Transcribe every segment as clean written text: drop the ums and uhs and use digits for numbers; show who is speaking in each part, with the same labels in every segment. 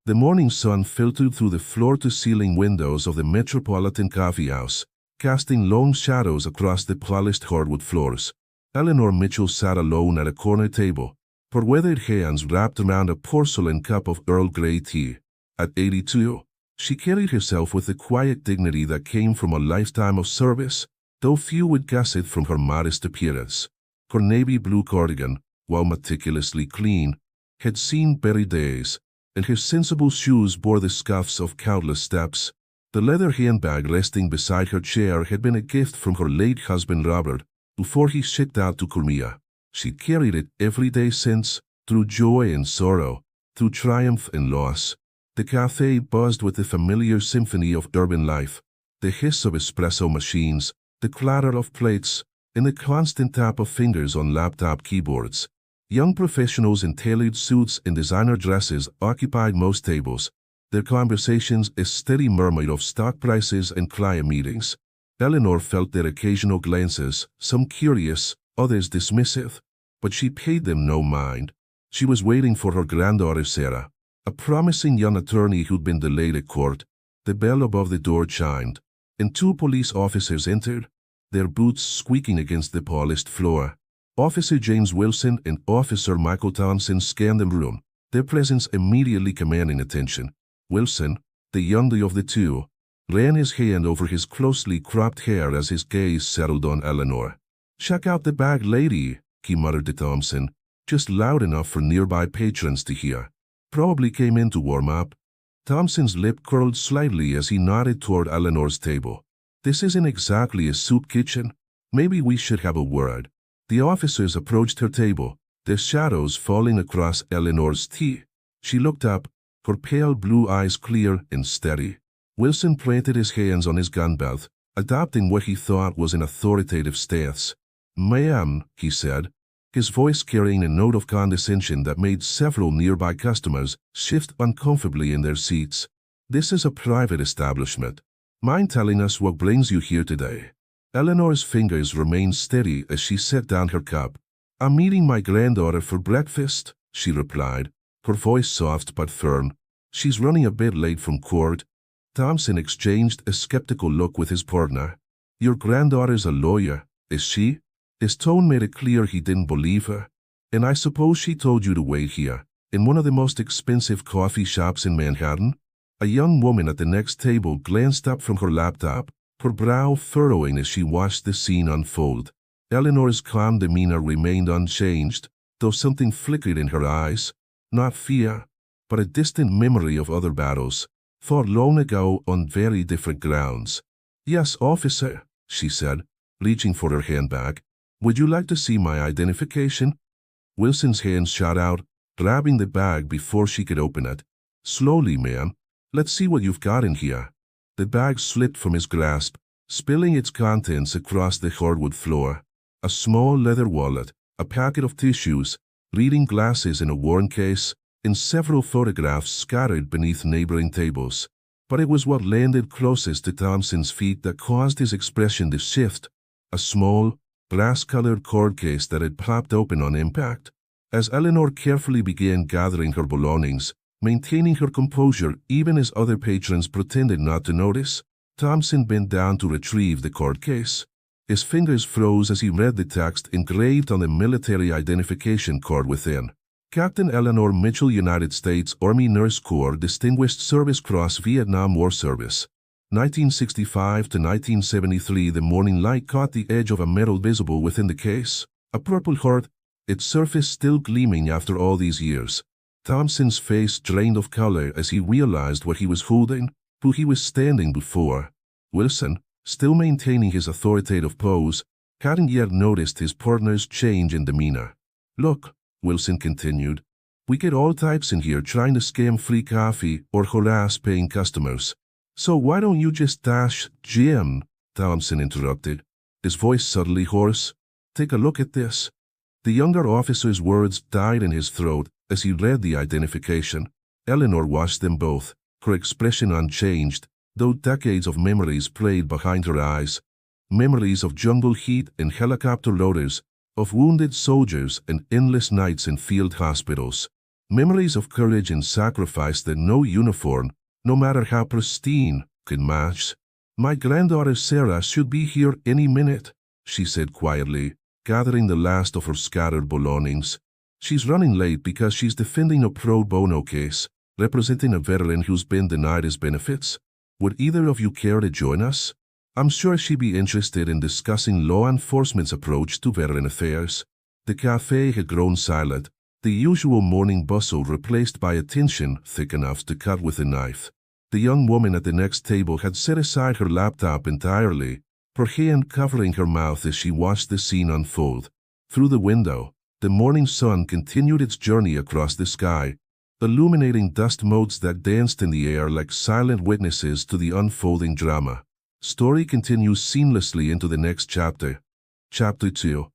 Speaker 1: The morning sun filtered through the floor-to-ceiling windows of the Metropolitan Coffee House, casting long shadows across the polished hardwood floors. Eleanor Mitchell sat alone at a corner table, her weathered hands wrapped around a porcelain cup of Earl Grey tea. At 82, she carried herself with the quiet dignity that came from a lifetime of service, though few would guess it from her modest appearance. Her navy blue cardigan, while meticulously clean, had seen better days, and her sensible shoes bore the scuffs of countless steps. The leather handbag resting beside her chair had been a gift from her late husband Robert, before he shipped out to Crimea. She carried it every day since, through joy and sorrow, through triumph and loss. The cafe buzzed with the familiar symphony of urban life, the hiss of espresso machines, the clatter of plates, and the constant tap of fingers on laptop keyboards. Young professionals in tailored suits and designer dresses occupied most tables, their conversations a steady murmur of stock prices and client meetings. Eleanor felt their occasional glances, some curious, others dismissive, but she paid them no mind. She was waiting for her granddaughter Sarah, a promising young attorney who'd been delayed at court. The bell above the door chimed, and 2 police officers entered, their boots squeaking against the polished floor. Officer James Wilson and Officer Michael Thompson scanned the room, their presence immediately commanding attention. Wilson, the younger of the two, ran his hand over his closely cropped hair as his gaze settled on Eleanor. "Check out the bag, lady," he muttered to Thompson, just loud enough for nearby patrons to hear. "Probably came in to warm up." Thompson's lip curled slightly as he nodded toward Eleanor's table. "This isn't exactly a soup kitchen. Maybe we should have a word." The officers approached her table, their shadows falling across Eleanor's tea. She looked up, her pale blue eyes clear and steady. Wilson planted his hands on his gun belt, adopting what he thought was an authoritative stance. "Ma'am," he said, his voice carrying a note of condescension that made several nearby customers shift uncomfortably in their seats. "This is a private establishment. Mind telling us what brings you here today?" Eleanor's fingers remained steady as she set down her cup. "I'm meeting my granddaughter for breakfast," she replied, her voice soft but firm. "She's running a bit late from court." Thompson exchanged a skeptical look with his partner. "Your granddaughter's a lawyer, is she?" His tone made it clear he didn't believe her. "And I suppose she told you to wait here, in one of the most expensive coffee shops in Manhattan?" A young woman at the next table glanced up from her laptop, her brow furrowing as she watched the scene unfold. Eleanor's calm demeanor remained unchanged, though something flickered in her eyes. Not fear, but a distant memory of other battles, fought long ago on very different grounds. "Yes, officer," she said, reaching for her handbag. "Would you like to see my identification?" Wilson's hand shot out, grabbing the bag before she could open it. "Slowly, ma'am. Let's see what you've got in here." The bag slipped from his grasp, spilling its contents across the hardwood floor. A small leather wallet, a packet of tissues, reading glasses in a worn case, and several photographs scattered beneath neighboring tables. But it was what landed closest to Thompson's feet that caused his expression to shift. A small, brass-colored card case that had popped open on impact. As Eleanor carefully began gathering her belongings, maintaining her composure even as other patrons pretended not to notice, Thompson bent down to retrieve the card case. His fingers froze as he read the text engraved on the military identification card within. "Captain Eleanor Mitchell, United States Army Nurse Corps, Distinguished Service Cross, Vietnam War Service. 1965 to 1973." The morning light caught the edge of a metal visible within the case, a purple heart, its surface still gleaming after all these years. Thompson's face drained of color as he realized what he was holding, who he was standing before. Wilson, still maintaining his authoritative pose, hadn't yet noticed his partner's change in demeanor. "Look," Wilson continued, "we get all types in here trying to scam free coffee or harass paying customers. So why don't you just dash, Jim?" Thompson interrupted, his voice subtly hoarse. "Take a look at this." The younger officer's words died in his throat as he read the identification. Eleanor watched them both, her expression unchanged, though decades of memories played behind her eyes. Memories of jungle heat and helicopter loaders, of wounded soldiers and endless nights in field hospitals. Memories of courage and sacrifice that no uniform, no matter how pristine, could match. My granddaughter Sarah should be here any minute, she said quietly, gathering the last of her scattered belongings. She's running late because she's defending a pro bono case, representing a veteran who's been denied his benefits. Would either of you care to join us? I'm sure she'd be interested in discussing law enforcement's approach to veteran affairs. The cafe had grown silent, the usual morning bustle replaced by a tension thick enough to cut with a knife. The young woman at the next table had set aside her laptop entirely, her hand covering her mouth as she watched the scene unfold. Through the window, the morning sun continued its journey across the sky, illuminating dust motes that danced in the air like silent witnesses to the unfolding drama. Story continues seamlessly into the next chapter. Chapter 2.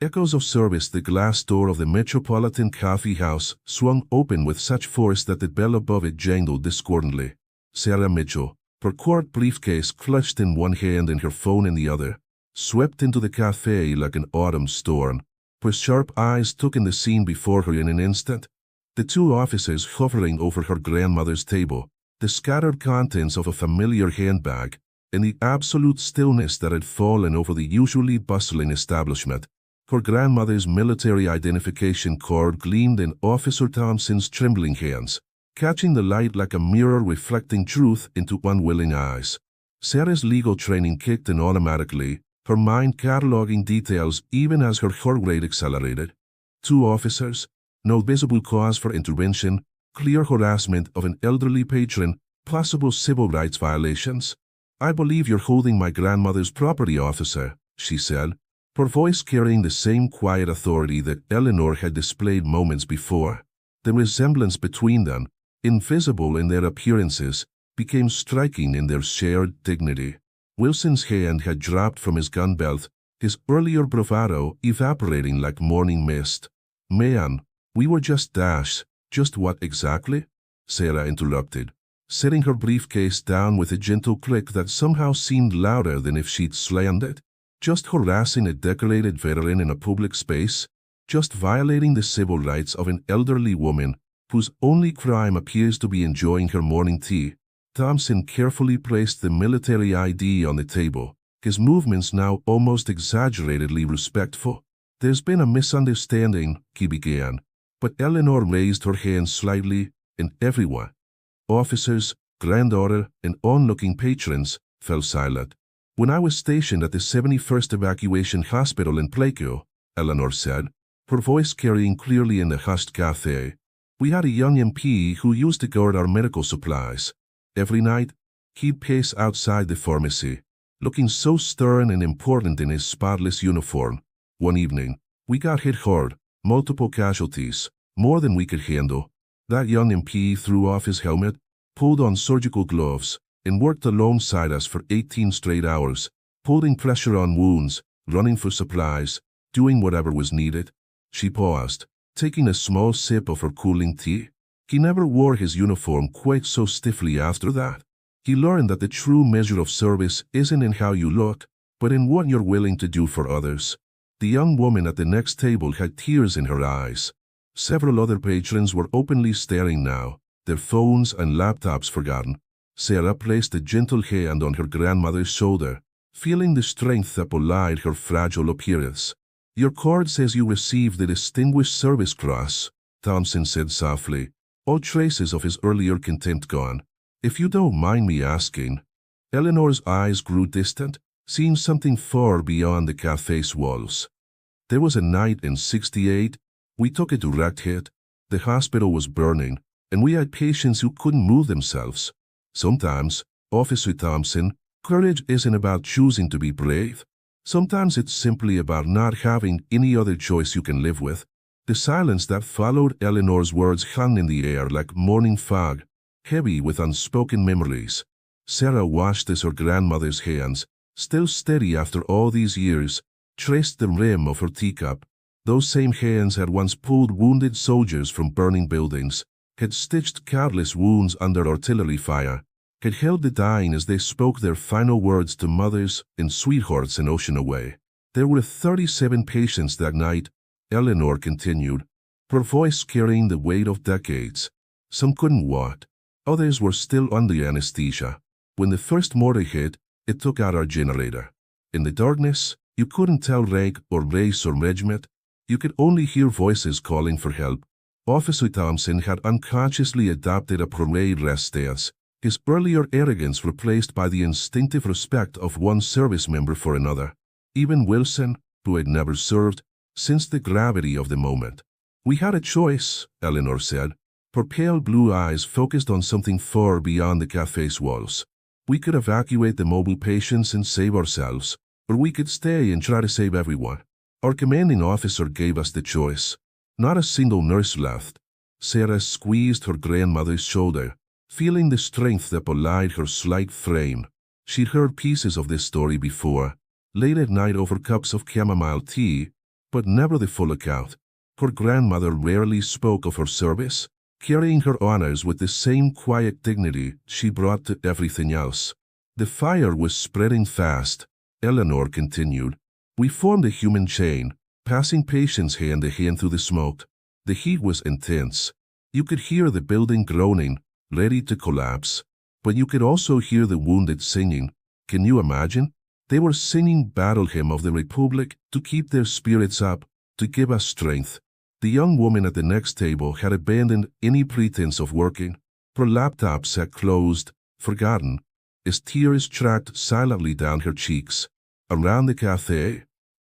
Speaker 1: Echoes of service. The glass door of the Metropolitan Coffee House swung open with such force that the bell above it jangled discordantly. Sarah Mitchell, her court briefcase clutched in one hand and her phone in the other, swept into the cafe like an autumn storm. Her sharp eyes took in the scene before her in an instant. The two officers hovering over her grandmother's table, the scattered contents of a familiar handbag, and the absolute stillness that had fallen over the usually bustling establishment. Her grandmother's military identification card gleamed in Officer Thompson's trembling hands, catching the light like a mirror reflecting truth into unwilling eyes. Sarah's legal training kicked in automatically, her mind cataloging details even as her heart rate accelerated. Two officers, no visible cause for intervention, clear harassment of an elderly patron, possible civil rights violations. I believe you're holding my grandmother's property, officer, she said, her voice carrying the same quiet authority that Eleanor had displayed moments before. The resemblance between them, invisible in their appearances, became striking in their shared dignity. Wilson's hand had dropped from his gun belt, his earlier bravado evaporating like morning mist. "Man, we were just dash." "Just what exactly?" Sarah interrupted, setting her briefcase down with a gentle click that somehow seemed louder than if she'd slammed it. "Just harassing a decorated veteran in a public space? Just violating the civil rights of an elderly woman whose only crime appears to be enjoying her morning tea." Thompson carefully placed the military ID on the table, his movements now almost exaggeratedly respectful. "There's been a misunderstanding," he began, but Eleanor raised her hand slightly, and everyone, officers, granddaughter, and onlooking patrons, fell silent. "When I was stationed at the 71st Evacuation Hospital in Plaquemine," Eleanor said, her voice carrying clearly in the hushed cafe, "we had a young MP who used to guard our medical supplies. Every night, he'd pace outside the pharmacy, looking so stern and important in his spotless uniform. One evening, we got hit hard, multiple casualties, more than we could handle. That young MP threw off his helmet, pulled on surgical gloves, and worked alongside us for 18 straight hours, holding pressure on wounds, running for supplies, doing whatever was needed." She paused, taking a small sip of her cooling tea. He never wore his uniform quite so stiffly after that. He learned that the true measure of service isn't in how you look, but in what you're willing to do for others. The young woman at the next table had tears in her eyes. Several other patrons were openly staring now, their phones and laptops forgotten. Sarah placed a gentle hand on her grandmother's shoulder, feeling the strength that belied her fragile appearance. "Your card says you received the Distinguished Service Cross," Thompson said softly, all traces of his earlier contempt gone. "If you don't mind me asking." Eleanor's eyes grew distant, seeing something far beyond the cafe's walls. "There was a night in '68. We took a direct hit. The hospital was burning, and we had patients who couldn't move themselves. Sometimes, Officer Thompson, courage isn't about choosing to be brave. Sometimes it's simply about not having any other choice you can live with." The silence that followed Eleanor's words hung in the air like morning fog, heavy with unspoken memories. Sarah watched as her grandmother's hands, still steady after all these years, traced the rim of her teacup. Those same hands had once pulled wounded soldiers from burning buildings, had stitched countless wounds under artillery fire, had held the dying as they spoke their final words to mothers and sweethearts an ocean away. "There were 37 patients that night," Eleanor continued, her voice carrying the weight of decades. Some couldn't walk. Others were still under anesthesia. When the first mortar hit, it took out our generator. In the darkness, you couldn't tell rank or race or regiment. You could only hear voices calling for help. Officer Thompson had unconsciously adopted a parade rest stance, his earlier arrogance replaced by the instinctive respect of one service member for another. Even Wilson, who had never served, sensed the gravity of the moment. We had a choice, Eleanor said, her pale blue eyes focused on something far beyond the cafe's walls. We could evacuate the mobile patients and save ourselves, or we could stay and try to save everyone. Our commanding officer gave us the choice. Not a single nurse left. Sarah squeezed her grandmother's shoulder, feeling the strength that belied her slight frame. She'd heard pieces of this story before, late at night over cups of chamomile tea, but never the full account. Her grandmother rarely spoke of her service, carrying her honors with the same quiet dignity she brought to everything else. The fire was spreading fast, Eleanor continued. We formed a human chain, passing patients hand to hand through the smoke. The heat was intense. You could hear the building groaning, ready to collapse. But you could also hear the wounded singing. Can you imagine? They were singing battle hymn of the Republic to keep their spirits up, to give us strength. The young woman at the next table had abandoned any pretense of working. Her laptop sat closed, forgotten, as tears tracked silently down her cheeks. Around the cafe,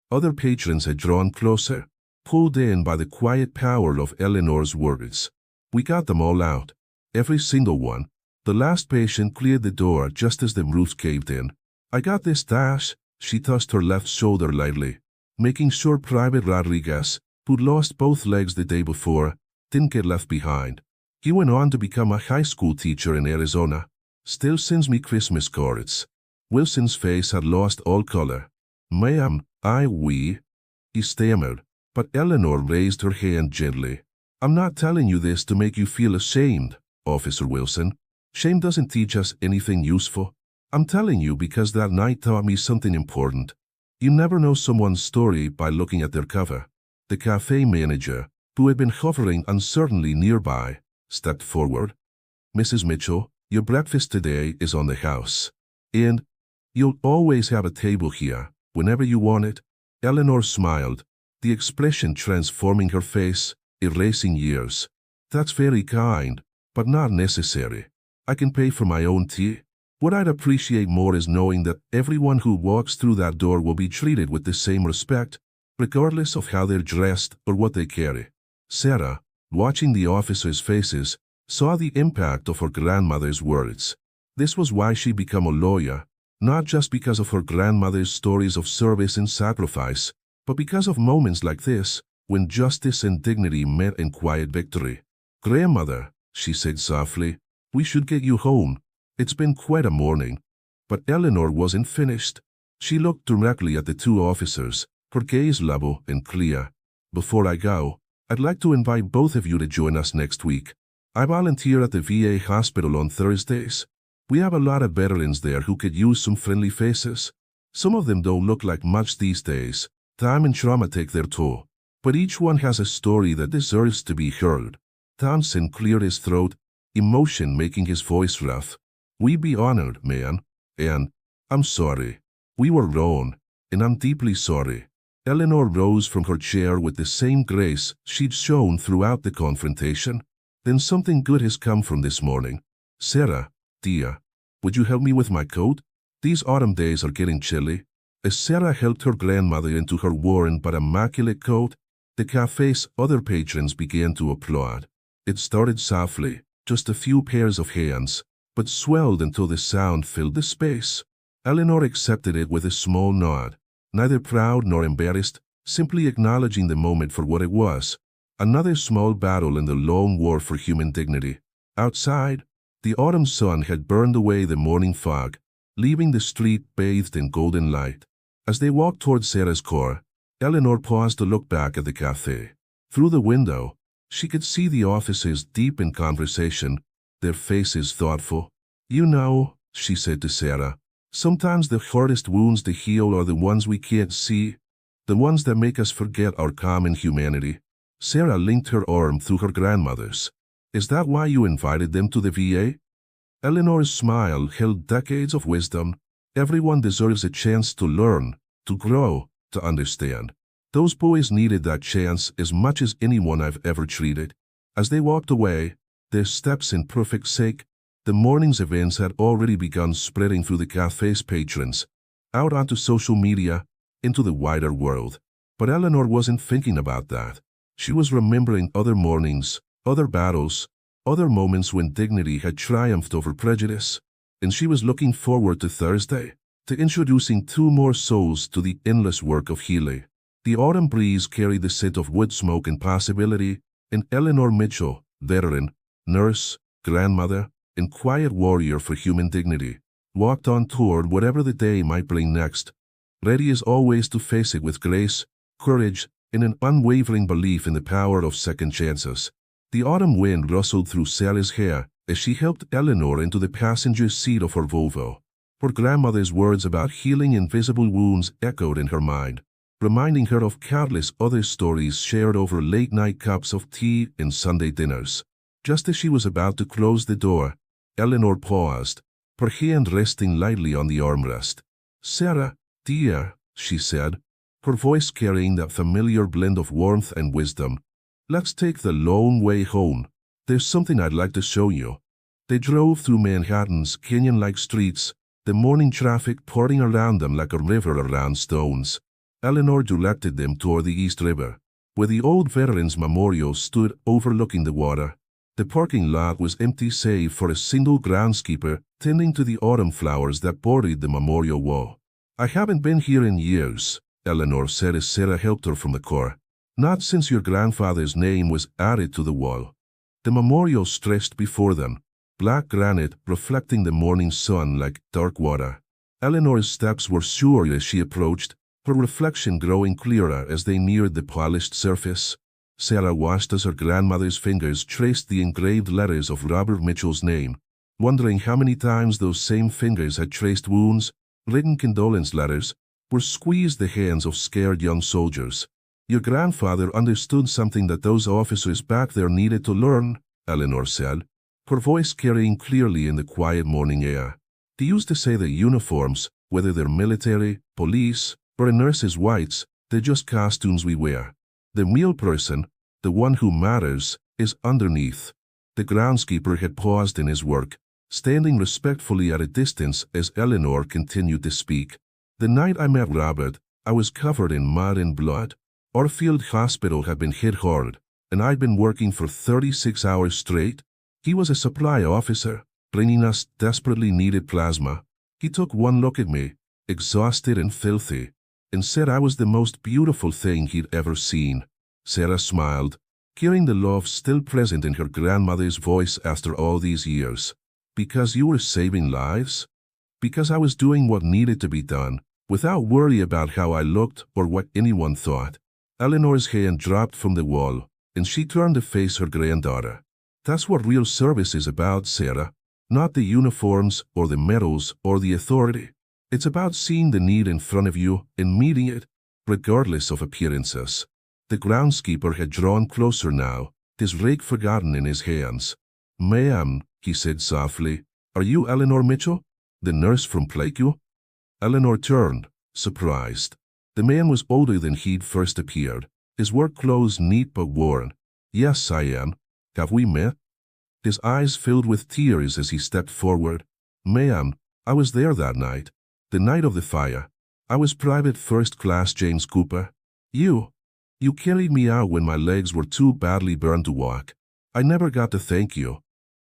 Speaker 1: other patrons had drawn closer, pulled in by the quiet power of Eleanor's words. We got them all out. Every single one. The last patient cleared the door just as the roof caved in. I got this dash, she tossed her left shoulder lightly, making sure Private Rodriguez, who'd lost both legs the day before, didn't get left behind. He went on to become a high school teacher in Arizona. Still sends me Christmas cards. Wilson's face had lost all color. Ma'am, he stammered, but Eleanor raised her hand gently. I'm not telling you this to make you feel ashamed, Officer Wilson. Shame doesn't teach us anything useful. I'm telling you because that night taught me something important. You never know someone's story by looking at their cover. The cafe manager, who had been hovering uncertainly nearby, stepped forward. Mrs. Mitchell, your breakfast today is on the house. And you'll always have a table here, whenever you want it. Eleanor smiled, the expression transforming her face, erasing years. That's very kind, but not necessary. I can pay for my own tea. What I'd appreciate more is knowing that everyone who walks through that door will be treated with the same respect, regardless of how they're dressed or what they carry. Sarah, watching the officers' faces, saw the impact of her grandmother's words. This was why she'd become a lawyer, not just because of her grandmother's stories of service and sacrifice, but because of moments like this, when justice and dignity met in quiet victory. Grandmother, she said softly, we should get you home. It's been quite a morning. But Eleanor wasn't finished. She looked directly at the two officers, her gaze level and clear. Before I go, I'd like to invite both of you to join us next week. I volunteer at the VA hospital on Thursdays. We have a lot of veterans there who could use some friendly faces. Some of them don't look like much these days. Time and trauma take their toll. But each one has a story that deserves to be heard. Thompson cleared his throat, emotion making his voice rough. We'd be honored, man. And I'm sorry. We were wrong, and I'm deeply sorry. Eleanor rose from her chair with the same grace she'd shown throughout the confrontation. Then something good has come from this morning. Sarah, dear, would you help me with my coat? These autumn days are getting chilly. As Sarah helped her grandmother into her worn but immaculate coat, the cafe's other patrons began to applaud. It started softly, just a few pairs of hands, but swelled until the sound filled the space. Eleanor accepted it with a small nod, neither proud nor embarrassed, simply acknowledging the moment for what it was. Another small battle in the long war for human dignity. Outside, the autumn sun had burned away the morning fog, leaving the street bathed in golden light. As they walked toward Sarah's car, Eleanor paused to look back at the cafe. Through the window, she could see the officers deep in conversation, their faces thoughtful. You know, she said to Sarah, sometimes the hardest wounds to heal are the ones we can't see, the ones that make us forget our common humanity. Sarah linked her arm through her grandmother's. Is that why you invited them to the VA? Eleanor's smile held decades of wisdom. Everyone deserves a chance to learn, to grow, to understand. Those boys needed that chance as much as anyone I've ever treated. As they walked away, their steps in perfect sync, the morning's events had already begun spreading through the cafe's patrons, out onto social media, into the wider world. But Eleanor wasn't thinking about that. She was remembering other mornings, other battles, other moments when dignity had triumphed over prejudice, and she was looking forward to Thursday, to introducing 2 more souls to the endless work of healing. The autumn breeze carried the scent of wood smoke and possibility, and Eleanor Mitchell, veteran, nurse, grandmother, and quiet warrior for human dignity, walked on toward whatever the day might bring next, ready as always to face it with grace, courage, and an unwavering belief in the power of second chances. The autumn wind rustled through Sally's hair as she helped Eleanor into the passenger seat of her Volvo. Her grandmother's words about healing invisible wounds echoed in her mind, reminding her of countless other stories shared over late-night cups of tea and Sunday dinners. Just as she was about to close the door, Eleanor paused, her hand resting lightly on the armrest. "Sarah, dear," she said, her voice carrying that familiar blend of warmth and wisdom, "let's take the long way home. There's something I'd like to show you." They drove through Manhattan's canyon-like streets, the morning traffic pouring around them like a river around stones. Eleanor directed them toward the East River, where the old Veterans Memorial stood overlooking the water. The parking lot was empty save for a single groundskeeper tending to the autumn flowers that bordered the memorial wall. "I haven't been here in years," Eleanor said as Sarah helped her from the car. "Not since your grandfather's name was added to the wall." The memorial stretched before them, black granite reflecting the morning sun like dark water. Eleanor's steps were sure as she approached, her reflection growing clearer as they neared the polished surface. Sarah watched as her grandmother's fingers traced the engraved letters of Robert Mitchell's name, wondering how many times those same fingers had traced wounds, written condolence letters, or squeezed the hands of scared young soldiers. "Your grandfather understood something that those officers back there needed to learn," Eleanor said, her voice carrying clearly in the quiet morning air. "They used to say that uniforms, whether they're military, police, or a nurse's whites, they're just costumes we wear. The real person, the one who matters, is underneath." The groundskeeper had paused in his work, standing respectfully at a distance as Eleanor continued to speak. "The night I met Robert, I was covered in mud and blood. Our field hospital had been hit hard, and I'd been working for 36 hours straight. He was a supply officer, bringing us desperately needed plasma. He took one look at me, exhausted and filthy, and said I was the most beautiful thing he'd ever seen." Sarah smiled, hearing the love still present in her grandmother's voice after all these years. "Because you were saving lives? Because I was doing what needed to be done, without worry about how I looked or what anyone thought." Eleanor's hand dropped from the wall, and she turned to face her granddaughter. "That's what real service is about, Sarah. Not the uniforms or the medals or the authority. It's about seeing the need in front of you and meeting it, regardless of appearances." The groundskeeper had drawn closer now, his rake forgotten in his hands. "Ma'am," he said softly, "are you Eleanor Mitchell, the nurse from Plaqueview?" Eleanor turned, surprised. The man was older than he'd first appeared, his work clothes neat but worn. "Yes, I am. Have we met?" His eyes filled with tears as he stepped forward. "Ma'am, I was there that night. The night of the fire. I was Private First Class James Cooper. You carried me out when my legs were too badly burned to walk. I never got to thank you."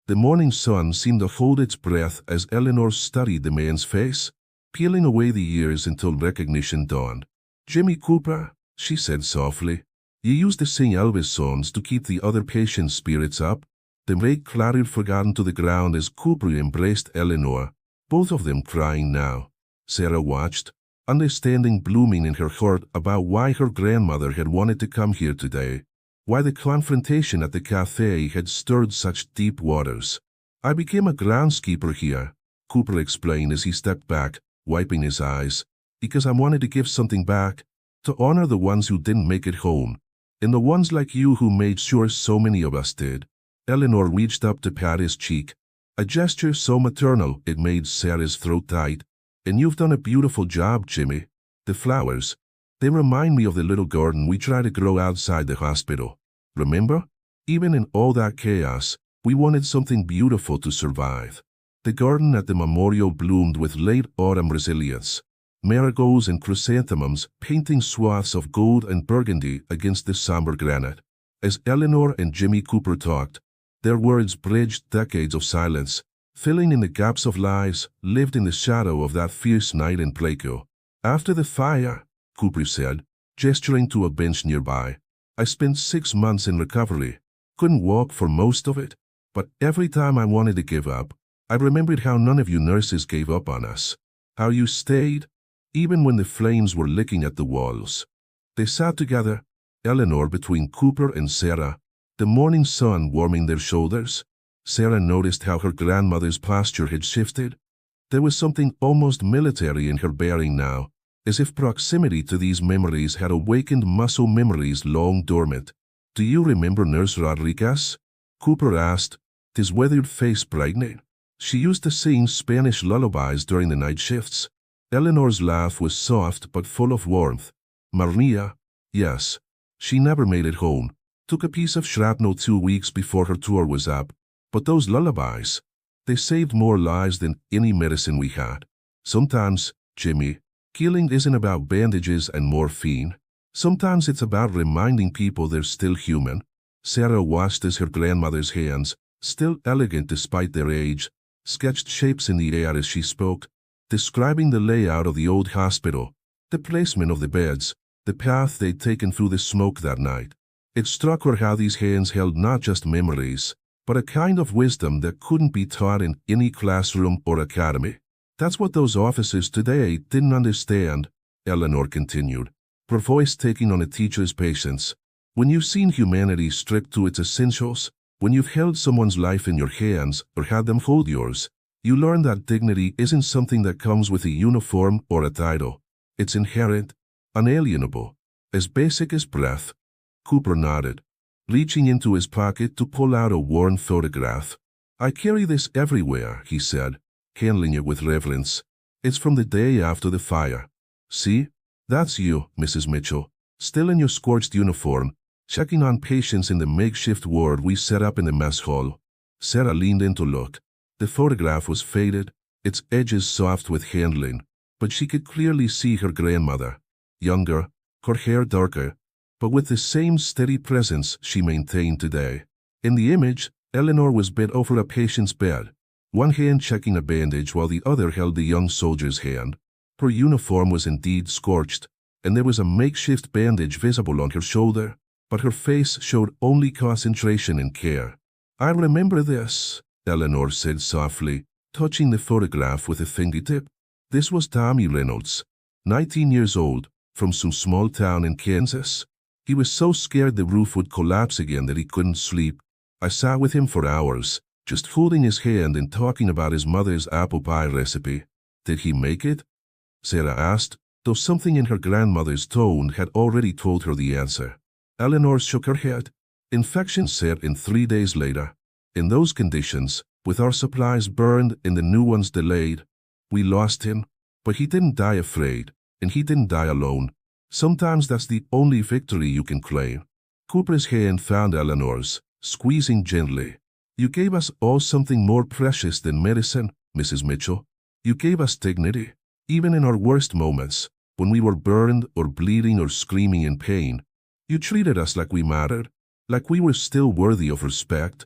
Speaker 1: The morning sun seemed to hold its breath as Eleanor studied the man's face, peeling away the years until recognition dawned. "Jimmy Cooper," she said softly, "you used to sing Elvis songs to keep the other patients' spirits up." The rake clattered forgotten to the ground as Cooper embraced Eleanor, both of them crying now. Sarah watched, understanding blooming in her heart about why her grandmother had wanted to come here today, why the confrontation at the cafe had stirred such deep waters. "I became a groundskeeper here," Cooper explained as he stepped back, wiping his eyes, "because I wanted to give something back, to honor the ones who didn't make it home, And the ones like you who made sure so many of us did. Eleanor reached up to pat his cheek, a gesture so maternal it made Sarah's throat tight. And you've done a beautiful job, Jimmy. The flowers, they remind me of the little garden we tried to grow outside the hospital. Remember? Even in all that chaos, we wanted something beautiful to survive. The garden at the memorial bloomed with late autumn resilience. Marigolds and chrysanthemums painting swaths of gold and burgundy against the somber granite. As Eleanor and Jimmy Cooper talked, their words bridged decades of silence, filling in the gaps of lives lived in the shadow of that fierce night in Plato. After the fire, Cooper said, gesturing to a bench nearby, I spent 6 months in recovery. Couldn't walk for most of it, but every time I wanted to give up, I remembered how none of you nurses gave up on us. How you stayed, even when the flames were licking at the walls. They sat together, Eleanor between Cooper and Sarah, the morning sun warming their shoulders. Sarah noticed how her grandmother's posture had shifted. There was something almost military in her bearing now, as if proximity to these memories had awakened muscle memories long dormant. Do you remember Nurse Rodriguez? Cooper asked, his weathered face brightening. She used to sing Spanish lullabies during the night shifts. Eleanor's laugh was soft but full of warmth. Maria, yes. She never made it home. Took a piece of shrapnel 2 weeks before her tour was up. But those lullabies, they saved more lives than any medicine we had. Sometimes, Jimmy, healing isn't about bandages and morphine. Sometimes it's about reminding people they're still human. Sarah watched as her grandmother's hands, still elegant despite their age, sketched shapes in the air as she spoke, describing the layout of the old hospital, the placement of the beds, the path they'd taken through the smoke that night. It struck her how these hands held not just memories, but a kind of wisdom that couldn't be taught in any classroom or academy. That's what those officers today didn't understand, Eleanor continued, her voice taking on a teacher's patience. When you've seen humanity stripped to its essentials, when you've held someone's life in your hands or had them hold yours, you learn that dignity isn't something that comes with a uniform or a title. It's inherent, unalienable, as basic as breath. Cooper nodded, reaching into his pocket to pull out a worn photograph. I carry this everywhere, he said, handling it with reverence. It's from the day after the fire. See? That's you, Mrs. Mitchell, still in your scorched uniform, checking on patients in the makeshift ward we set up in the mess hall. Sarah leaned in to look. The photograph was faded, its edges soft with handling, but she could clearly see her grandmother, younger, her hair darker, but with the same steady presence she maintained today. In the image, Eleanor was bent over a patient's bed, one hand checking a bandage while the other held the young soldier's hand. Her uniform was indeed scorched, and there was a makeshift bandage visible on her shoulder, but her face showed only concentration and care. I remember this, Eleanor said softly, touching the photograph with a fingertip. This was Tommy Reynolds, 19 years old, from some small town in Kansas. He was so scared the roof would collapse again that he couldn't sleep. I sat with him for hours, just holding his hand and talking about his mother's apple pie recipe. Did he make it? Sarah asked, though something in her grandmother's tone had already told her the answer. Eleanor shook her head. Infection set in 3 days later. In those conditions, with our supplies burned and the new ones delayed, we lost him. But he didn't die afraid, and he didn't die alone. Sometimes that's the only victory you can claim. Cooper's hand found Eleanor's, squeezing gently. You gave us all something more precious than medicine, Mrs. Mitchell. You gave us dignity. Even in our worst moments, when we were burned or bleeding or screaming in pain, you treated us like we mattered, like we were still worthy of respect.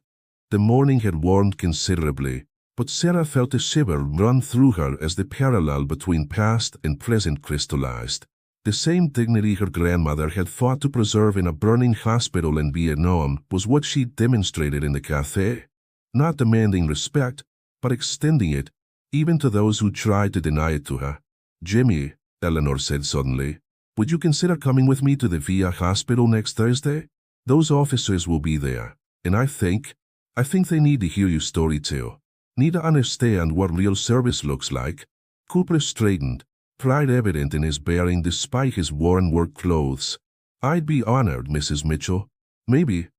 Speaker 1: The morning had warmed considerably, but Sarah felt a shiver run through her as the parallel between past and present crystallized. The same dignity her grandmother had fought to preserve in a burning hospital in Vietnam was what she demonstrated in the cafe, not demanding respect, but extending it, even to those who tried to deny it to her. Jimmy, Eleanor said suddenly, would you consider coming with me to the VA hospital next Thursday? Those officers will be there, and I think they need to hear your story too. Need to understand what real service looks like. Cooper straightened, pride evident in his bearing despite his worn work clothes. I'd be honored, Mrs. Mitchell. Maybe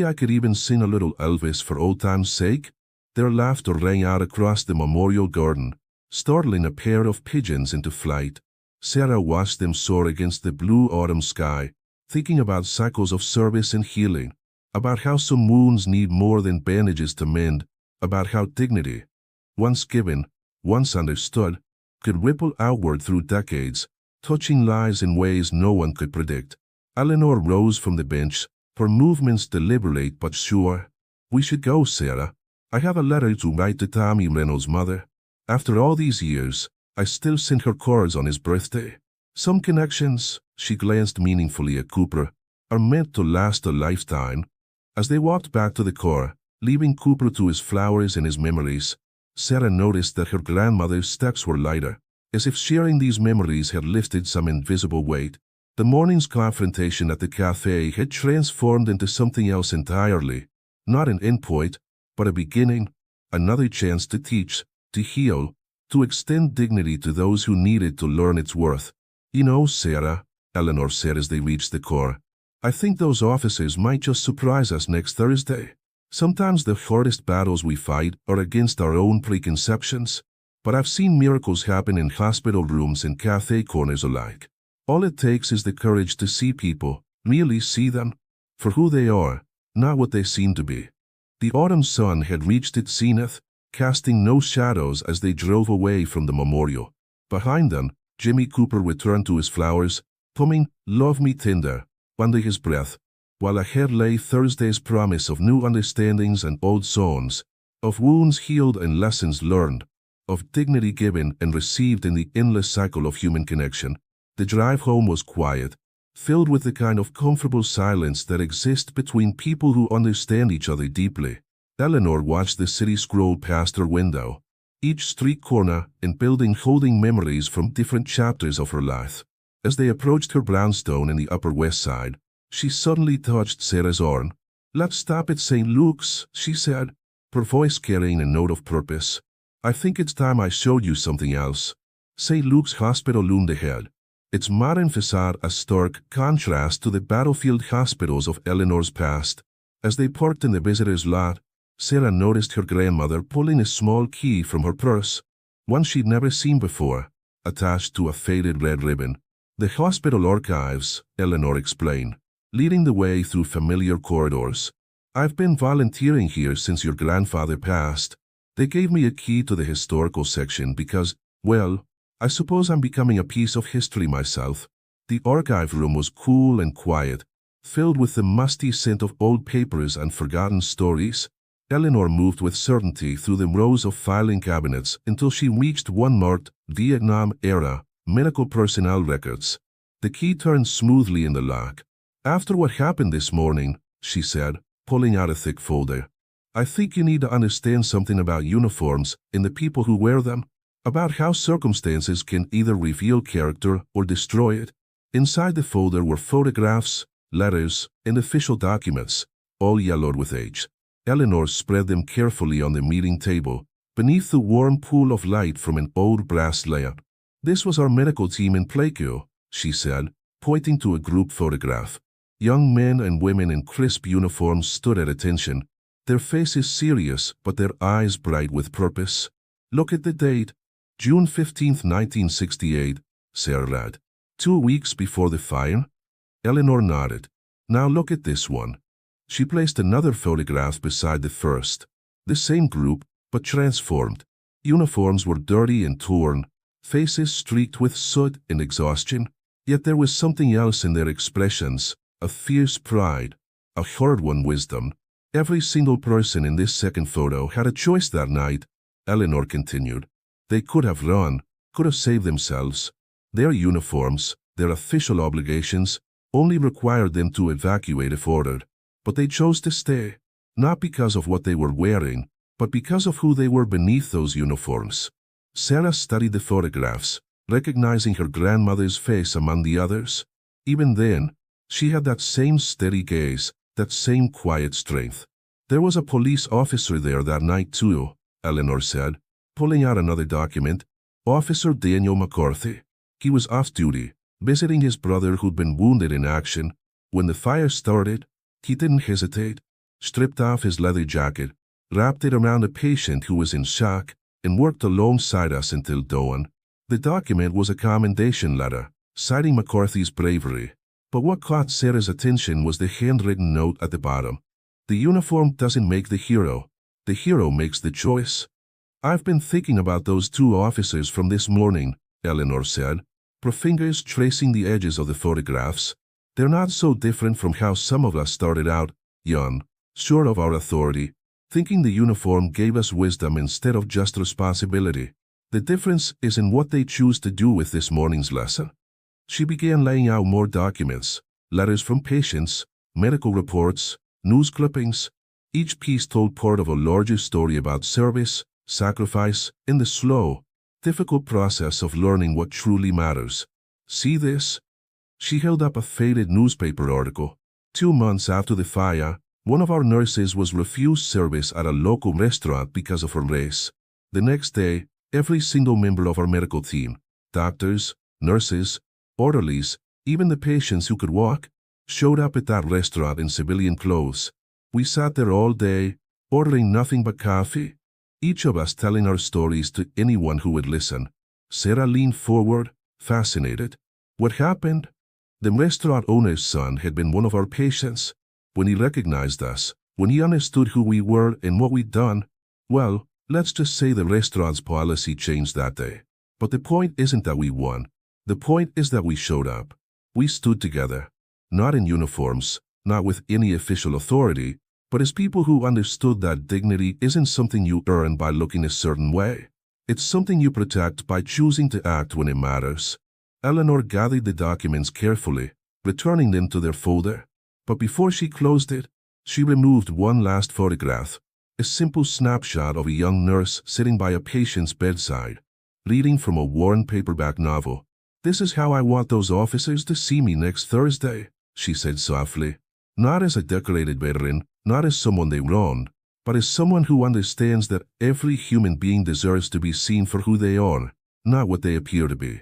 Speaker 1: I could even sing a little Elvis for old time's sake. Their laughter rang out across the memorial garden, startling a pair of pigeons into flight. Sarah watched them soar against the blue autumn sky, thinking about cycles of service and healing, about how some wounds need more than bandages to mend, about how dignity, once given, once understood, could ripple outward through decades, touching lives in ways no one could predict. Eleanor rose from the bench, her movements deliberate but sure. We should go, Sarah. I have a letter to write to Tommy Reynolds' mother. After all these years, I still send her cards on his birthday. Some connections, she glanced meaningfully at Cooper, are meant to last a lifetime. As they walked back to the car, leaving Cooper to his flowers and his memories, Sarah noticed that her grandmother's steps were lighter, as if sharing these memories had lifted some invisible weight. The morning's confrontation at the cafe had transformed into something else entirely, not an endpoint, but a beginning, another chance to teach, to heal, to extend dignity to those who needed to learn its worth. You know, Sarah, Eleanor said as they reached the car, I think those officers might just surprise us next Thursday. Sometimes the hardest battles we fight are against our own preconceptions, but I've seen miracles happen in hospital rooms and cafe corners alike. All it takes is the courage to see people, really see them, for who they are, not what they seem to be. The autumn sun had reached its zenith, casting no shadows as they drove away from the memorial. Behind them, Jimmy Cooper returned to his flowers, humming "Love Me Tender" under his breath, while ahead lay Thursday's promise of new understandings and old songs, of wounds healed and lessons learned, of dignity given and received in the endless cycle of human connection. The drive home was quiet, filled with the kind of comfortable silence that exists between people who understand each other deeply. Eleanor watched the city scroll past her window, each street corner and building holding memories from different chapters of her life. As they approached her brownstone in the Upper West Side, she suddenly touched Sarah's arm. "Let's stop at St. Luke's," she said, her voice carrying a note of purpose. "I think it's time I showed you something else." St. Luke's Hospital loomed ahead, its modern facade a stark contrast to the battlefield hospitals of Eleanor's past. As they parked in the visitor's lot, Sarah noticed her grandmother pulling a small key from her purse, one she'd never seen before, attached to a faded red ribbon. "The hospital archives," Eleanor explained, leading the way through familiar corridors. "I've been volunteering here since your grandfather passed. They gave me a key to the historical section because, well, I suppose I'm becoming a piece of history myself." The archive room was cool and quiet, filled with the musty scent of old papers and forgotten stories. Eleanor moved with certainty through the rows of filing cabinets until she reached one marked Vietnam-era medical personnel records. The key turned smoothly in the lock. "After what happened this morning," she said, pulling out a thick folder, "I think you need to understand something about uniforms and the people who wear them, about how circumstances can either reveal character or destroy it." Inside the folder were photographs, letters, and official documents, all yellowed with age. Eleanor spread them carefully on the meeting table, beneath the warm pool of light from an old brass lamp. "This was our medical team in Plaquemine," she said, pointing to a group photograph. Young men and women in crisp uniforms stood at attention, their faces serious but their eyes bright with purpose. "Look at the date, June 15, 1968, Sarah read. 2 weeks before the fire?" Eleanor nodded. "Now look at this one." She placed another photograph beside the first. The same group, but transformed. Uniforms were dirty and torn, faces streaked with soot and exhaustion, yet there was something else in their expressions, a fierce pride, a hard-won wisdom. "Every single person in this second photo had a choice that night," Eleanor continued. "They could have run, could have saved themselves. Their uniforms, their official obligations, only required them to evacuate if ordered. But they chose to stay, not because of what they were wearing, but because of who they were beneath those uniforms." Sarah studied the photographs, recognizing her grandmother's face among the others. Even then, she had that same steady gaze, that same quiet strength. "There was a police officer there that night too," Eleanor said, pulling out another document. "Officer Daniel McCarthy. He was off duty, visiting his brother who'd been wounded in action. When the fire started, he didn't hesitate, stripped off his leather jacket, wrapped it around a patient who was in shock, and worked alongside us until dawn. The document was a commendation letter, citing McCarthy's bravery. But what caught Sarah's attention was the handwritten note at the bottom. The uniform doesn't make the hero makes the choice. I've been thinking about those two officers from this morning, Eleanor said, her fingers tracing the edges of the photographs. They're not so different from how some of us started out, young, sure of our authority, thinking the uniform gave us wisdom instead of just responsibility. The difference is in what they choose to do with this morning's lesson. She began laying out more documents, letters from patients, medical reports, news clippings. Each piece told part of a larger story about service, sacrifice, and the slow, difficult process of learning what truly matters. See this? She held up a faded newspaper article. 2 months after the fire, one of our nurses was refused service at a local restaurant because of her race. The next day, every single member of our medical team, doctors, nurses, orderlies, even the patients who could walk, showed up at that restaurant in civilian clothes. We sat there all day, ordering nothing but coffee, each of us telling our stories to anyone who would listen. Sarah leaned forward, fascinated. What happened? The restaurant owner's son had been one of our patients. When he recognized us, when he understood who we were and what we'd done, well, let's just say the restaurant's policy changed that day. But the point isn't that we won. The point is that we showed up. We stood together, not in uniforms, not with any official authority, but as people who understood that dignity isn't something you earn by looking a certain way. It's something you protect by choosing to act when it matters. Eleanor gathered the documents carefully, returning them to their folder. But before she closed it, she removed one last photograph, a simple snapshot of a young nurse sitting by a patient's bedside, reading from a worn paperback novel. "This is how I want those officers to see me next Thursday," she said softly. "Not as a decorated veteran, not as someone they wronged, but as someone who understands that every human being deserves to be seen for who they are, not what they appear to be."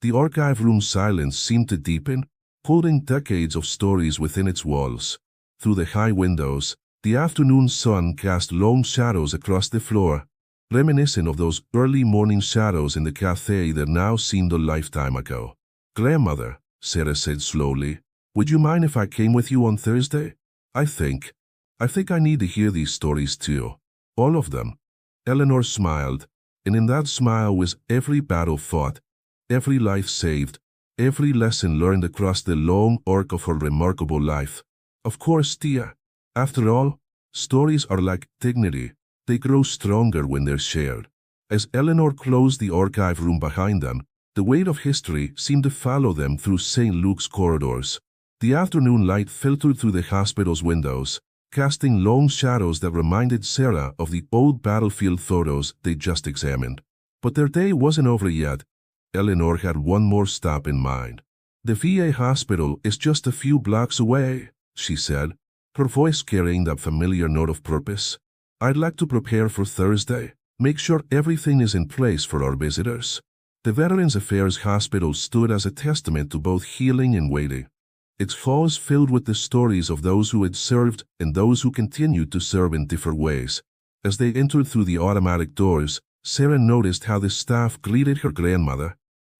Speaker 1: The archive room's silence seemed to deepen, holding decades of stories within its walls. Through the high windows, the afternoon sun cast long shadows across the floor, reminiscent of those early morning shadows in the cafe that now seemed a lifetime ago. "Grandmother," Sarah said slowly, "would you mind if I came with you on Thursday? I think I need to hear these stories too. All of them." Eleanor smiled, and in that smile was every battle fought, every life saved, every lesson learned across the long arc of her remarkable life. "Of course, dear. After all, stories are like dignity. They grow stronger when they're shared." As Eleanor closed the archive room behind them, the weight of history seemed to follow them through St. Luke's corridors. The afternoon light filtered through the hospital's windows, casting long shadows that reminded Sarah of the old battlefield photos they just examined. But their day wasn't over yet. Eleanor had one more stop in mind. "The VA hospital is just a few blocks away," she said, her voice carrying that familiar note of purpose. "I'd like to prepare for Thursday, make sure everything is in place for our visitors." The Veterans Affairs Hospital stood as a testament to both healing and waiting. Its halls filled with the stories of those who had served and those who continued to serve in different ways. As they entered through the automatic doors, Sarah noticed how the staff greeted her grandmother,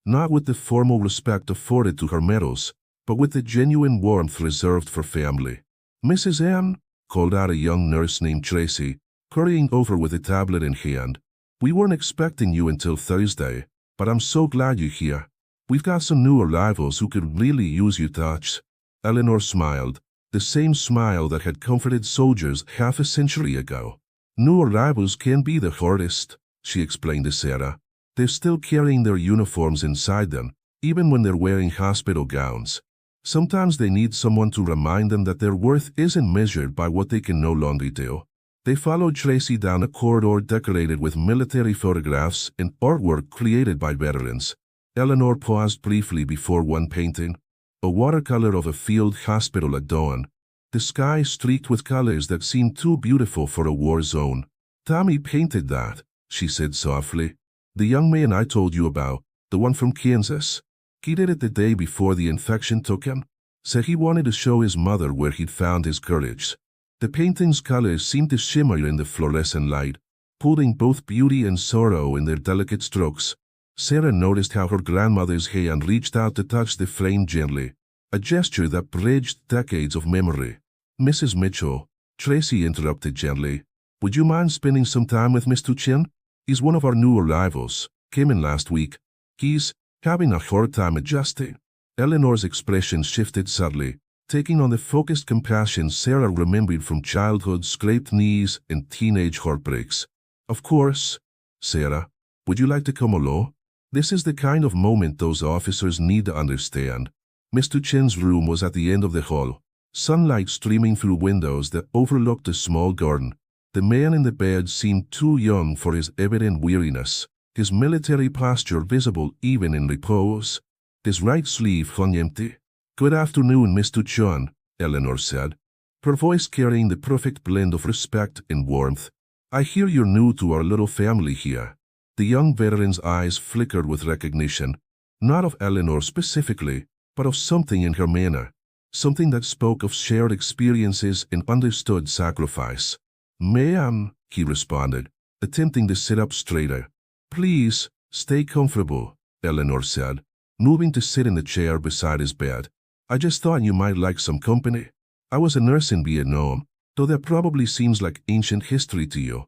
Speaker 1: not with the formal respect afforded to her medals, but with the genuine warmth reserved for family. "Mrs. M," called out a young nurse named Tracy, hurrying over with a tablet in hand. "We weren't expecting you until Thursday, but I'm so glad you're here. We've got some new arrivals who could really use your touch." Eleanor smiled, the same smile that had comforted soldiers half a century ago. "New arrivals can be the hardest," she explained to Sarah. "They're still carrying their uniforms inside them, even when they're wearing hospital gowns. Sometimes they need someone to remind them that their worth isn't measured by what they can no longer do." They followed Tracy down a corridor decorated with military photographs and artwork created by veterans. Eleanor paused briefly before one painting, a watercolor of a field hospital at dawn, the sky streaked with colors that seemed too beautiful for a war zone. "Tommy painted that," she said softly. "The young man I told you about, the one from Kansas." He did it the day before the infection took him. Said he wanted to show his mother where he'd found his courage. The painting's colors seemed to shimmer in the fluorescent light, pulling both beauty and sorrow in their delicate strokes. Sarah noticed how her grandmother's hand reached out to touch the frame gently, a gesture that bridged decades of memory. "Mrs. Mitchell," Tracy interrupted gently, "would you mind spending some time with Mr. Chin? He's one of our new arrivals, came in last week. He's having a hard time adjusting." Eleanor's expression shifted subtly, taking on the focused compassion Sarah remembered from childhood's scraped knees and teenage heartbreaks. "Of course, Sarah. Would you like to come along? This is the kind of moment those officers need to understand." Mr. Chin's room was at the end of the hall, sunlight streaming through windows that overlooked a small garden. The man in the bed seemed too young for his evident weariness, his military posture visible even in repose. His right sleeve hung empty. "Good afternoon, Mr. Chun," Eleanor said, her voice carrying the perfect blend of respect and warmth. "I hear you're new to our little family here." The young veteran's eyes flickered with recognition, not of Eleanor specifically, but of something in her manner, something that spoke of shared experiences and understood sacrifice. "Ma'am," he responded, attempting to sit up straighter. "Please, stay comfortable," Eleanor said, moving to sit in the chair beside his bed. "I just thought you might like some company. I was a nurse in Vietnam, though that probably seems like ancient history to you."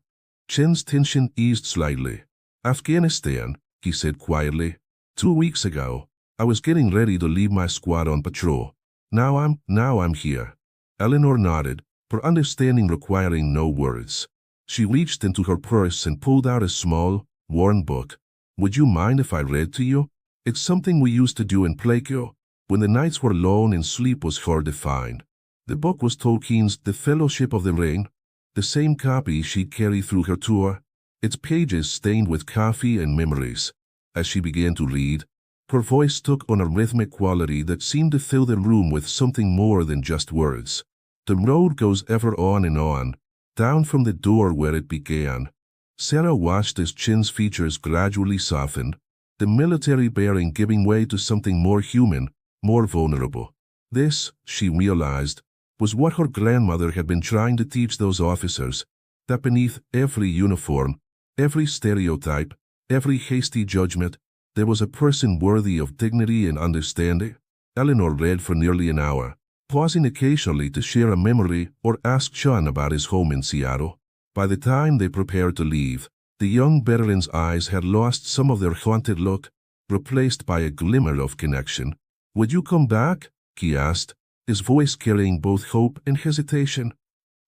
Speaker 1: Chen's tension eased slightly. "Afghanistan," he said quietly. "2 weeks ago, I was getting ready to leave my squad on patrol. Now I'm here." Eleanor nodded, her understanding requiring no words. She reached into her purse and pulled out a small, worn book. "Would you mind if I read to you? It's something we used to do in Plaquio, when the nights were long and sleep was hard to find." The book was Tolkien's The Fellowship of the Ring, the same copy she'd carry through her tour, its pages stained with coffee and memories. As she began to read, her voice took on a rhythmic quality that seemed to fill the room with something more than just words. "The road goes ever on, down from the door where it began." Sarah watched as Chin's features gradually softened, the military bearing giving way to something more human, more vulnerable. This, she realized, was what her grandmother had been trying to teach those officers, that beneath every uniform, every stereotype, every hasty judgment, there was a person worthy of dignity and understanding. Eleanor read for nearly an hour, pausing occasionally to share a memory or ask Sean about his home in Seattle. By the time they prepared to leave, the young veteran's eyes had lost some of their haunted look, replaced by a glimmer of connection. "Would you come back?" he asked, his voice carrying both hope and hesitation.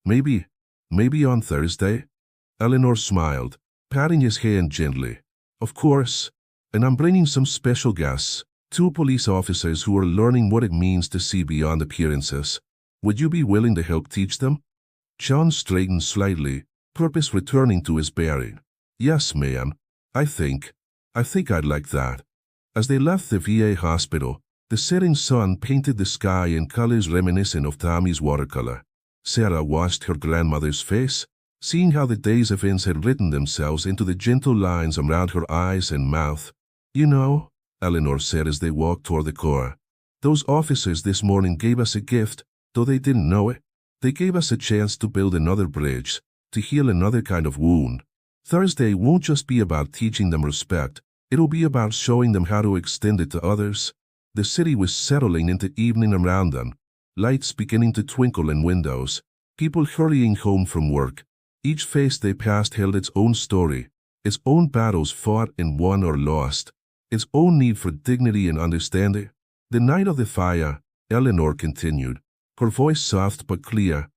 Speaker 1: Maybe on Thursday." Eleanor smiled, patting his hand gently. "Of course, and I'm bringing some special guests, 2 police officers who are learning what it means to see beyond appearances. Would you be willing to help teach them?" John straightened slightly, purpose returning to his bearing. "Yes, ma'am. I think I'd like that." As they left the VA hospital, the setting sun painted the sky in colors reminiscent of Tommy's watercolor. Sarah watched her grandmother's face, seeing how the day's events had written themselves into the gentle lines around her eyes and mouth. "You know," Eleanor said as they walked toward the car, "those officers this morning gave us a gift, though they didn't know it. They gave us a chance to build another bridge, to heal another kind of wound. Thursday won't just be about teaching them respect, it'll be about showing them how to extend it to others." The city was settling into evening around them, lights beginning to twinkle in windows, people hurrying home from work. Each face they passed held its own story, its own battles fought and won or lost, its own need for dignity and understanding. "The night of the fire," Eleanor continued, her voice soft but clear,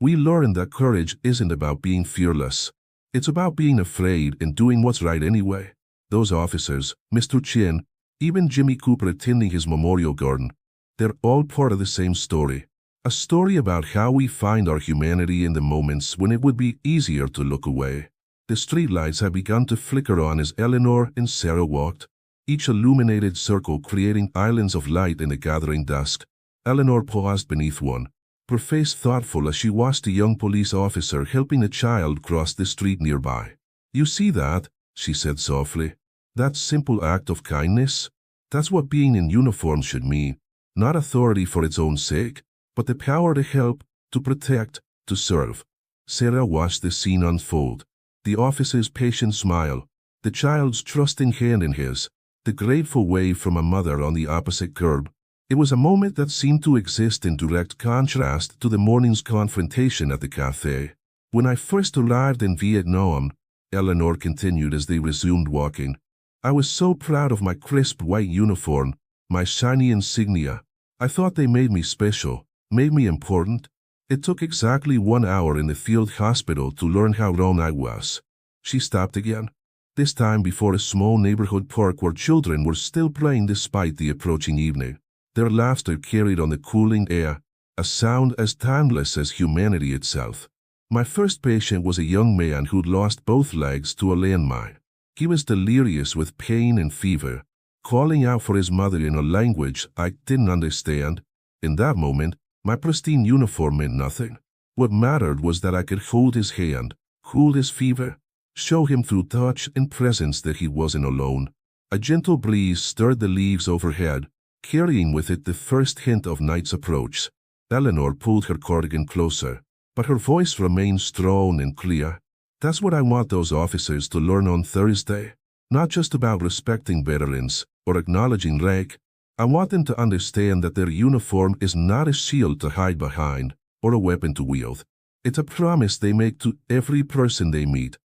Speaker 1: "we learned that courage isn't about being fearless. It's about being afraid and doing what's right anyway." Those officers, Mr. Chin, even Jimmy Cooper attending his memorial garden, they're all part of the same story. A story about how we find our humanity in the moments when it would be easier to look away. The streetlights had begun to flicker on as Eleanor and Sarah walked, each illuminated circle creating islands of light in the gathering dusk. Eleanor paused beneath one, her face thoughtful as she watched a young police officer helping a child cross the street nearby. "You see that?" she said softly. "That simple act of kindness? That's what being in uniform should mean. Not authority for its own sake, but the power to help, to protect, to serve. Sarah watched the scene unfold. The officer's patient smile, the child's trusting hand in his, the grateful wave from a mother on the opposite curb. It was a moment that seemed to exist in direct contrast to the morning's confrontation at the cafe. When I first arrived in Vietnam, Eleanor continued as they resumed walking, I was so proud of my crisp white uniform, my shiny insignia. I thought they made me special, made me important. It took exactly 1 hour in the field hospital to learn how wrong I was. She stopped again, this time before a small neighborhood park where children were still playing despite the approaching evening. Their laughter carried on the cooling air, a sound as timeless as humanity itself. My first patient was a young man who'd lost both legs to a landmine. He was delirious with pain and fever, calling out for his mother in a language I didn't understand. In that moment, my pristine uniform meant nothing. What mattered was that I could hold his hand, cool his fever, show him through touch and presence that he wasn't alone. A gentle breeze stirred the leaves overhead, carrying with it the first hint of night's approach. Eleanor pulled her cardigan closer, but her voice remained strong and clear. That's what I want those officers to learn on Thursday. Not just about respecting veterans or acknowledging rank. I want them to understand that their uniform is not a shield to hide behind or a weapon to wield. It's a promise they make to every person they meet.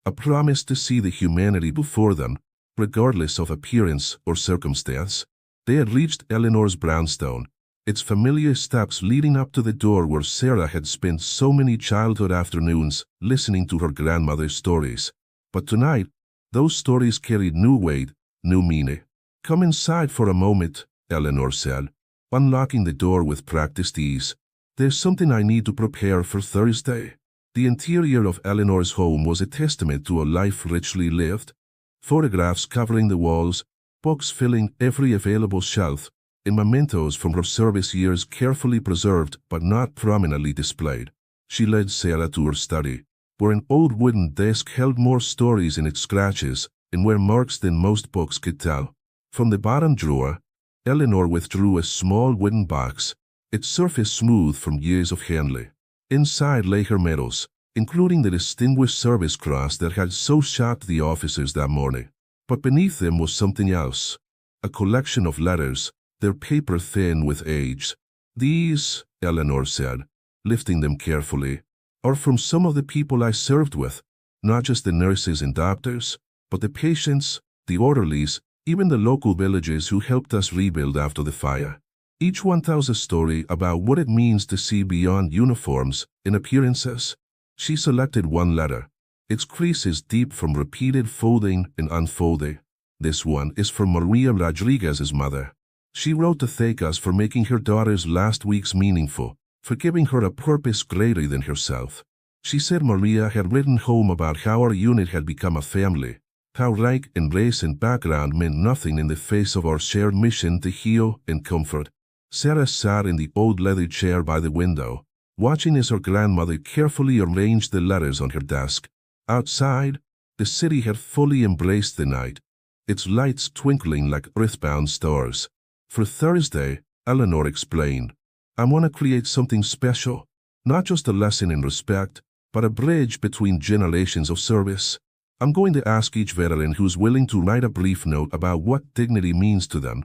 Speaker 1: A promise to see the humanity before them, regardless of appearance or circumstance. They had reached Eleanor's brownstone, its familiar steps leading up to the door where Sarah had spent so many childhood afternoons listening to her grandmother's stories. But tonight, those stories carried new weight, new meaning. Come inside for a moment, Eleanor said, unlocking the door with practiced ease. There's something I need to prepare for Thursday. The interior of Eleanor's home was a testament to a life richly lived. Photographs covering the walls, books filling every available shelf, and mementos from her service years carefully preserved but not prominently displayed. She led Sarah to her study, where an old wooden desk held more stories in its scratches and where marks than most books could tell. From the bottom drawer, Eleanor withdrew a small wooden box, its surface smooth from years of handling. Inside lay her medals, including the Distinguished Service Cross that had so shocked the officers that morning. But beneath them was something else, a collection of letters, their paper thin with age. These, Eleanor said, lifting them carefully, are from some of the people I served with, not just the nurses and doctors, but the patients, the orderlies, even the local villagers who helped us rebuild after the fire. Each one tells a story about what it means to see beyond uniforms and appearances. She selected one letter, its creases deep from repeated folding and unfolding. This one is from Maria Rodriguez's mother. She wrote to thank us for making her daughter's last weeks meaningful, for giving her a purpose greater than herself. She said Maria had written home about how our unit had become a family, how rank and race and background meant nothing in the face of our shared mission to heal and comfort. Sarah sat in the old leather chair by the window, watching as her grandmother carefully arranged the letters on her desk. Outside, the city had fully embraced the night, its lights twinkling like earthbound stars. For Thursday, Eleanor explained, I want to create something special, not just a lesson in respect, but a bridge between generations of service. I'm going to ask each veteran who's willing to write a brief note about what dignity means to them,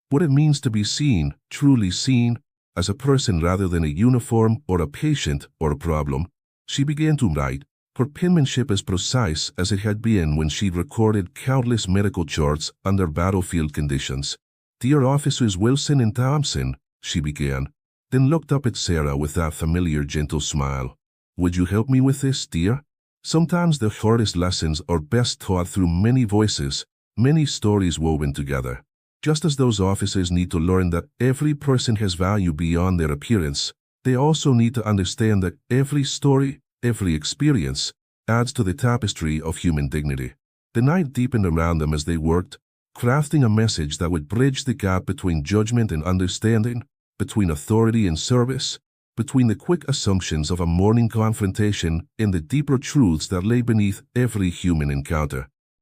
Speaker 1: what it means to be seen, truly seen, as a person rather than a uniform or a patient or a problem. She began to write, her penmanship as precise as it had been when she recorded countless medical charts under battlefield conditions. Dear Officers Wilson and Thompson, she began, then looked up at Sarah with that familiar gentle smile. Would you help me with this, dear? Sometimes the hardest lessons are best taught through many voices, many stories woven together. Just as those officers need to learn that every person has value beyond their appearance, they also need to understand that every story, every experience, adds to the tapestry of human dignity. The night deepened around them as they worked, crafting a message that would bridge the gap between judgment and understanding, between authority and service, between the quick assumptions of a morning confrontation and the deeper truths that lay beneath every human encounter.